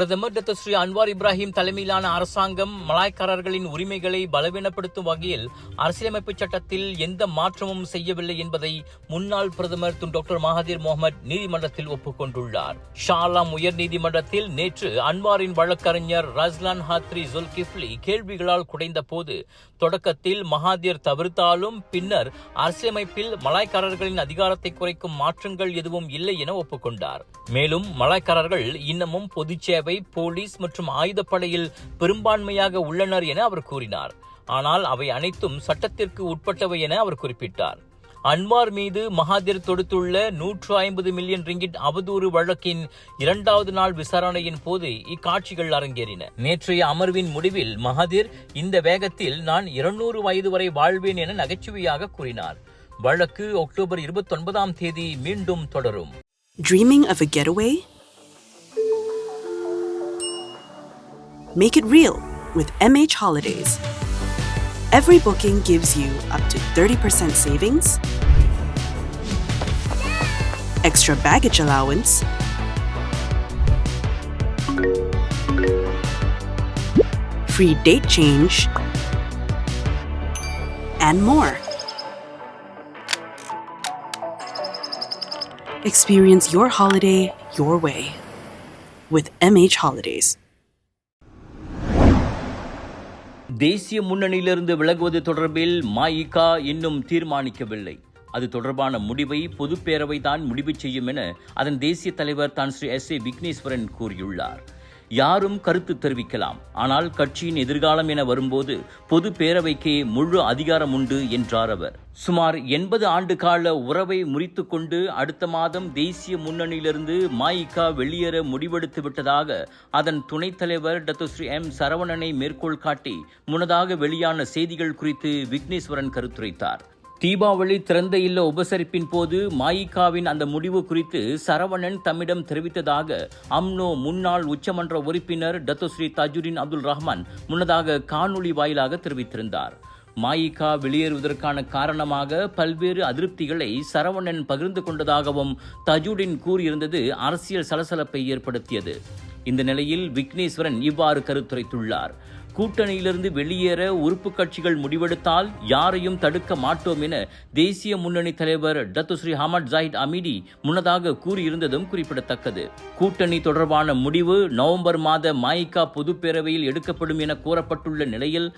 பிரதமர் doctor Sri Anwar Ibrahim தலைமையிலான அரசாங்கம் மலாய்க்காரர்களின் உரிமைகளை பலவீனப்படுத்தும் வகையில் அரசியலமைப்பு சட்டத்தில் எந்த மாற்றமும் செய்யவில்லை என்பதை முன்னாள் பிரதமர் டாக்டர் மகாதீர் முகமது நீதிமன்றத்தில் ஒப்புக்கொண்டுள்ளார். ஷாலாம் உயர் நீதிமன்றத்தில் நேற்று அன்வாரின் வழக்கறிஞர் ரஸ்லான் ஹாத்ரி ஜுல்கிஃப்லி கேள்விகளால் குடைந்த போது தொடக்கத்தில் மகாதீர் தவிர்த்தாலும் பின்னர் அரசியலமைப்பில் மலாய்க்காரர்களின் அதிகாரத்தை குறைக்கும் மாற்றங்கள் எதுவும் இல்லை என ஒப்புக்கொண்டார். மேலும் மலாய்க்காரர்கள் இன்னமும் பொதுச்சேவை, போலீஸ் மற்றும் ஆயுதப்படையில் பெரும்பான்மையாக உள்ளனர் என அவர் கூறினார். ஆனால் அவை அனைத்தும் சட்டத்திற்கு உட்பட்டவை என அவர் குறிப்பிட்டார். அன்வார் மீது மகாதீர் தொடுத்துள்ள 150 மில்லியன் ரிங்கிட் அவதூறு வழக்கின் 2வது நாள் விசாரணையின் போது இக்காட்சிகள் அரங்கேறின. நேற்றைய அமர்வின் முடிவில் மகாதீர் இந்த வேகத்தில் நான் 200 வயது வரை வாழ்வேன் என நகைச்சுவையாக கூறினார். வழக்கு அக்டோபர் 29ஆம் தேதி மீண்டும் தொடரும். Dreaming of a getaway? Make it real with MH Holidays. Every booking gives you up to 30% savings, extra baggage allowance, free date change, and more. Experience your holiday your way with MH Holidays. தேசிய முன்னணியிலிருந்து விலகுவது தொடர்பில் மஇகா இன்னும் தீர்மானிக்கவில்லை. அது தொடர்பான முடிவை பொதுப்பேரவை தான் முடிவு செய்யும் என அதன் தேசிய தலைவர் தான் ஸ்ரீ SA விக்னேஸ்வரன் கூறியுள்ளார். யாரும் கருத்து தெரிவிக்கலாம், ஆனால் கட்சியின் எதிர்காலம் என வரும்போது பொது பேரவைக்கே முழு அதிகாரம் உண்டு என்றார் அவர். சுமார் 80 ஆண்டு கால உறவை முறித்து கொண்டு அடுத்த மாதம் தேசிய முன்னணியிலிருந்து மஇகா வெளியேற முடிவெடுத்து விட்டதாக அதன் துணைத் தலைவர் டாக்டர் ஸ்ரீ M சரவணனை மேற்கோள் காட்டி முன்னதாக வெளியான செய்திகள் குறித்து விக்னேஸ்வரன் கருத்துரைத்தார். தீபாவளி திறந்த இல்ல உபசரிப்பின் போது மஇகாவின் அந்த முடிவு குறித்து சரவணன் தம்மிடம் தெரிவித்ததாக அம்னோ முன்னாள் உச்சமன்ற உறுப்பினர் டாக்டர் ஸ்ரீ தஜுடின் அப்துல் ரஹ்மான் முன்னதாக காணொலி வாயிலாக தெரிவித்திருந்தார். மஇகா வெளியேறுவதற்கான காரணமாக பல்வேறு அதிருப்திகளை சரவணன் பகிர்ந்து கொண்டதாகவும் தஜுடின் கூறியிருந்தது அரசியல் சலசலப்பை ஏற்படுத்தியது. இந்த நிலையில் விக்னேஸ்வரன் இவ்வாறு கருத்துரைத்துள்ளார். கூட்டணியிலிருந்து வெளியேற உறுப்பு கட்சிகள் முடிவெடுத்தால் யாரையும் தடுக்க மாட்டோம் என தேசிய முன்னணி தலைவர் டாக்டர் ஸ்ரீ ஹமட் ஜாஹித் அமீடி முன்னதாக கூறியிருந்ததும் குறிப்பிடத்தக்கது. கூட்டணி தொடர்பான முடிவு நவம்பர் மாத மஇகா பொதுப்பேரவையில் எடுக்கப்படும் என கூறப்பட்டுள்ள நிலையில்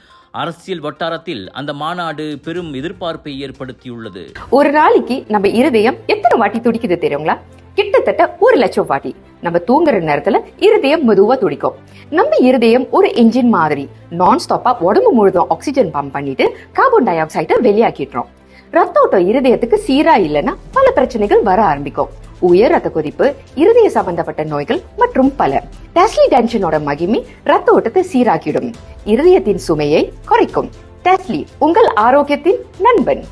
அரசியல் வட்டாரத்தில் அந்த மாநாடு பெரும் எதிர்பார்ப்பை ஏற்படுத்தியுள்ளது. ஒரு நாளைக்கு நம்ம இருதயம் எத்தனை வாட்டி துடிக்குது தெரியுங்களா? கிட்டத்தட்ட 1 லட்சம் வாட்டி. நம்ம தூங்குற நேரத்துல இருதயம் மெதுவா துடிக்கும். நம்ம இருதயம் ஒரு என்ஜின் மாதிரி நான் ஸ்டாப்பா உடம்பு முழுதும் ஆக்சிஜன் பம்ப் பண்ணிட்டு கார்பன் டை ஆக்சைடை வெளியாக்கிடுறோம். ரத்த ஓட்டம் இருதயத்துக்கு சீரா இல்லைன்னா பல பிரச்சனைகள் வர ஆரம்பிக்கும். உயர் ரத்த கொதிப்பு, இருதய சம்பந்தப்பட்ட நோய்கள் மற்றும் பல. டெஸ்லி டென்ஷனோட மகிமை ரத்த ஓட்டத்தை சீராக்கிடும், இருதயத்தின் சுமையை குறைக்கும். டெஸ்லி உங்கள் ஆரோக்கியத்தின் நண்பன்.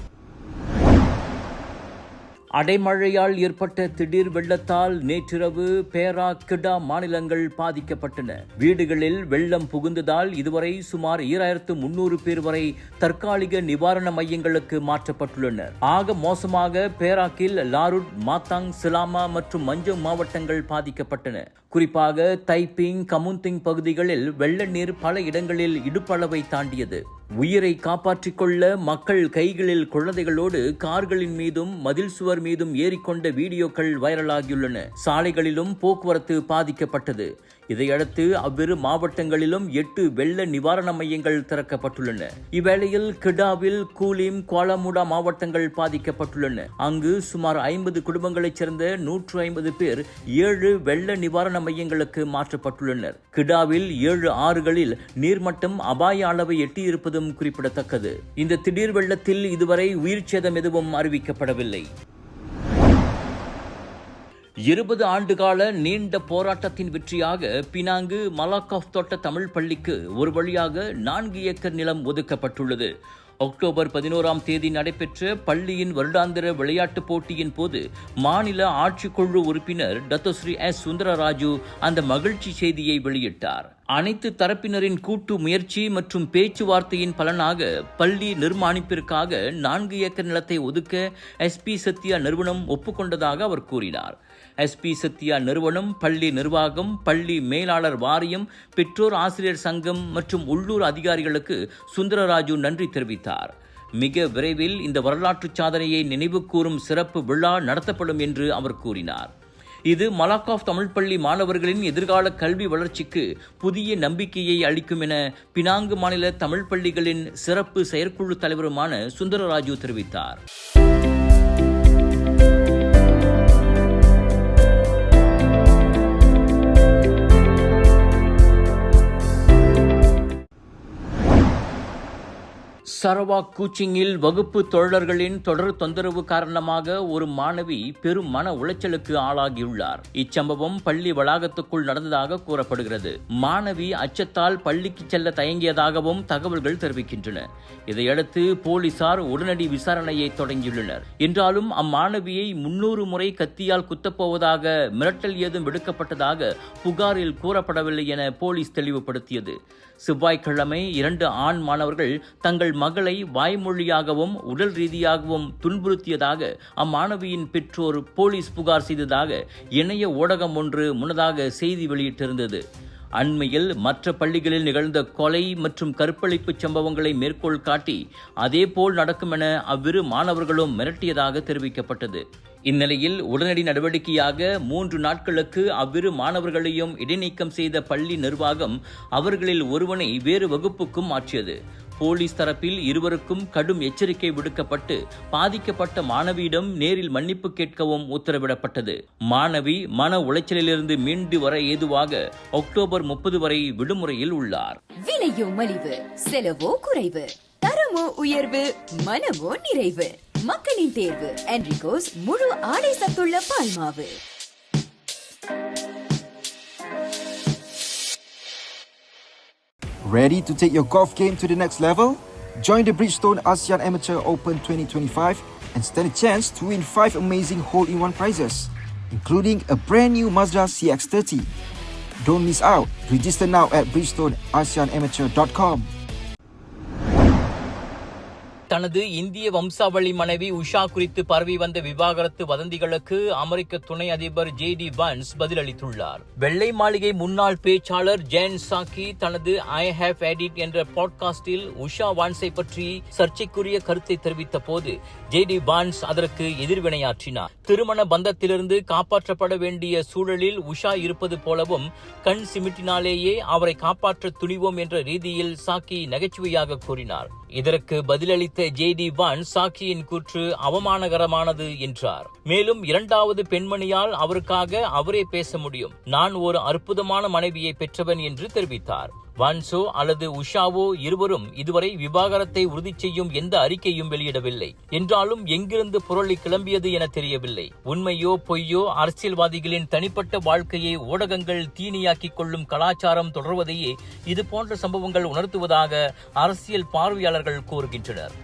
அடைமழையால் ஏற்பட்ட திடீர் வெள்ளத்தால் நேற்றிரவு பேரா, கிடா மாநிலங்கள் பாதிக்கப்பட்டன. வீடுகளில் வெள்ளம் புகுந்ததால் இதுவரை சுமார் 2300 பேர் வரை தற்காலிக நிவாரண மையங்களுக்கு மாற்றப்பட்டுள்ளனர். ஆக மோசமாக பேராக்கில் லாருட், மாத்தாங், சிலாமா மற்றும் மஞ்சம் மாவட்டங்கள் பாதிக்கப்பட்டன. குறிப்பாக தைப்பிங், கமுந்திங் பகுதிகளில் வெள்ள நீர் பல இடங்களில் இடுப்பளவை தாண்டியது. உயிரை காப்பாற்றிக் கொள்ள மக்கள் கைகளில் குழந்தைகளோடு கார்களின் மீதும் மதில் சுவர் மீதும் ஏறிக்கொண்ட வீடியோக்கள் வைரலாகியுள்ளன. சாலைகளிலும் போக்குவரத்து பாதிக்கப்பட்டது. இதையடுத்து அவ்விரு மாவட்டங்களிலும் 8 வெள்ள நிவாரண மையங்கள் திறக்கப்பட்டுள்ளன. இவ்வேளையில் கிடாவில் கூலிம், குவாலமுடா மாவட்டங்கள் பாதிக்கப்பட்டுள்ளன. அங்கு சுமார் 50 குடும்பங்களைச் சேர்ந்த 150 பேர் 7 வெள்ள நிவாரண மையங்களுக்கு மாற்றப்பட்டுள்ளனர். கிடாவில் 7 ஆறுகளில் நீர்மட்டம் அபாய அளவை எட்டியிருப்பதும் குறிப்பிடத்தக்கது. இந்த திடீர் வெள்ளத்தில் இதுவரை உயிர் சேதம் எதுவும் அறிவிக்கப்படவில்லை. 20 ஆண்டுகால நீண்ட போராட்டத்தின் வெற்றியாக பினாங்கு மலாக்காஃப் தோட்ட தமிழ் பள்ளிக்கு ஒரு வழியாக 4 ஏக்கர் நிலம் ஒதுக்கப்பட்டுள்ளது. அக்டோபர் 11ஆம் தேதி நடைபெற்ற பள்ளியின் வருடாந்திர விளையாட்டுப் போட்டியின் போது மாநில ஆட்சிக்குழு உறுப்பினர் டாக்டர் ஸ்ரீ S சுந்தரராஜு அந்த மகிழ்ச்சி செய்தியை வெளியிட்டார். அனைத்து தரப்பினரின் கூட்டு முயற்சி மற்றும் பேச்சுவார்த்தையின் பலனாக பள்ளி நிர்மாணிப்பிற்காக 4 ஏக்கர் நிலத்தை ஒதுக்க எஸ்பி சத்யா நிறுவனம் ஒப்புக்கொண்டதாக அவர் கூறினார். எஸ்பி சத்யா நிறுவனம், பள்ளி நிர்வாகம், பள்ளி மேலாளர் வாரியம், பெற்றோர் ஆசிரியர் சங்கம் மற்றும் உள்ளூர் அதிகாரிகளுக்கு சுந்தரராஜு நன்றி தெரிவித்தார். மிக விரைவில் இந்த வரலாற்று சாதனையை நினைவு கூறும் சிறப்பு விழா நடத்தப்படும் என்று அவர் கூறினார். இது மலாக்காஃப் தமிழ் பள்ளி மாணவர்களின் எதிர்கால கல்வி வளர்ச்சிக்கு புதிய நம்பிக்கையை அளிக்கும் என பினாங்கு மாநில தமிழ் பள்ளிகளின் சிறப்பு செயற்குழு தலைவருமான சுந்தரராஜு தெரிவித்தார். சரவாக் கூச்சிங்கில் வகுப்பு தோழர்களின் தொடர் தொந்தரவு காரணமாக ஒரு மாணவி பெரும் மன உளைச்சலுக்கு ஆளாகியுள்ளார். இச்சம்பவம் பள்ளி வளாகத்துக்குள் நடந்ததாக கூறப்படுகிறது. மாணவி அச்சத்தால் பள்ளிக்கு செல்ல தயங்கியதாகவும் தகவல்கள் தெரிவிக்கின்றன. இதையடுத்து போலீசார் உடனடி விசாரணையை தொடங்கியுள்ளனர். என்றாலும் அம்மாணவியை 300 முறை கத்தியால் குத்தப்போவதாக மிரட்டல் ஏதும் விடுக்கப்பட்டதாக புகாரில் கூறப்படவில்லை என போலீஸ் தெளிவுபடுத்தியது. செவ்வாய்க்கிழமை 2 ஆண் மாணவர்கள் தங்கள் மகளை வாய்மொழியாகவும் உடல் ரீதியாகவும் துன்புறுத்தியதாக அம்மாணவியின் பெற்றோர் போலீஸ் புகார் செய்ததாக இணைய ஊடகம் ஒன்று முன்னதாக செய்தி வெளியிட்டிருந்தது. அண்மையில் மற்ற பள்ளிகளில் நிகழ்ந்த கொலை மற்றும் கற்பழிப்பு சம்பவங்களை மேற்கோள் காட்டி அதேபோல் நடக்கும் என அவ்விரு மாணவர்களும் மிரட்டியதாக தெரிவிக்கப்பட்டது. இந்நிலையில் உடனடி நடவடிக்கையாக 3 நாட்களுக்கு அவ்விரு மாணவர்களையும் இடைநீக்கம் செய்த பள்ளி நிர்வாகம் அவர்களில் ஒருவனை வேறு வகுப்புக்கும் மாற்றியது. போலீஸ் தரப்பில் இருவருக்கும் கடும் எச்சரிக்கை விடுக்கப்பட்டு பாதிக்கப்பட்ட மாணவியிடம் நேரில் மன்னிப்பு கேட்கவும் உத்தரவிடப்பட்டது. மாணவி மன உளைச்சலிலிருந்து மீண்டு வர ஏதுவாக அக்டோபர் 30 வரை விடுமுறையில் உள்ளார். விலையோ மலிவு, செலவோ குறைவு, தரமோ உயர்வு, மனமோ நிறைவு. மக்களின் தேர்வு என்ரிகோஸ் முழு ஆடை சத்துள்ள பால்மாவு. Ready to take your golf game to the next level? Join the Bridgestone ASEAN Amateur Open 2025 and stand a chance to win 5 amazing hole-in-one prizes, including a brand new Mazda CX-30. Don't miss out. Register now at bridgestoneasianamateur.com. தனது இந்திய வம்சாவளி மனைவி உஷா குறித்து பரவி வந்த விவாகரத்து வதந்திகளுக்கு அமெரிக்க துணை அதிபர் JD வான்ஸ் பதிலளித்துள்ளார். வெள்ளை மாளிகை முன்னாள் பேச்சாளர் ஜேன் சாக்கி தனது ஐ ஹேவ் எடிட் என்ற பாட்காஸ்டில் உஷா வான்ஸை பற்றி சர்ச்சைக்குரிய கருத்தை தெரிவித்த போது JD வான்ஸ் அதற்கு எதிர்வினையாற்றினார். திருமண பந்தத்திலிருந்து காப்பாற்றப்பட வேண்டிய சூழலில் உஷா இருப்பது போலவும் கண் சிமிட்டினாலேயே அவரை காப்பாற்ற துணிவோம் என்ற ரீதியில் சாக்கி நகைச்சுவையாக கூறினார். இதற்கு பதிலளித்த JD வான்ஸ் சாக்கியின் கூற்று அவமானகரமானது என்றார். மேலும் 2வது பெண்மணியால் அவருக்காக அவரே பேச முடியும். நான் ஒரு அற்புதமான மனைவியை பெற்றவன் என்று தெரிவித்தார். வான்ஸோ அல்லது உஷாவோ இருவரும் இதுவரை விவாகரத்தை உறுதி செய்யும் எந்த அறிக்கையும் வெளியிடவில்லை. என்றாலும் எங்கிருந்து புரளி கிளம்பியது என தெரியவில்லை. உண்மையோ பொய்யோ அரசியல்வாதிகளின் தனிப்பட்ட வாழ்க்கையை ஊடகங்கள் தீனியாக்கிக் கொள்ளும் கலாச்சாரம் தொடர்வதையே இதுபோன்ற சம்பவங்கள் உணர்த்துவதாக அரசியல் பார்வையாளர்கள் கூறுகின்றனர்.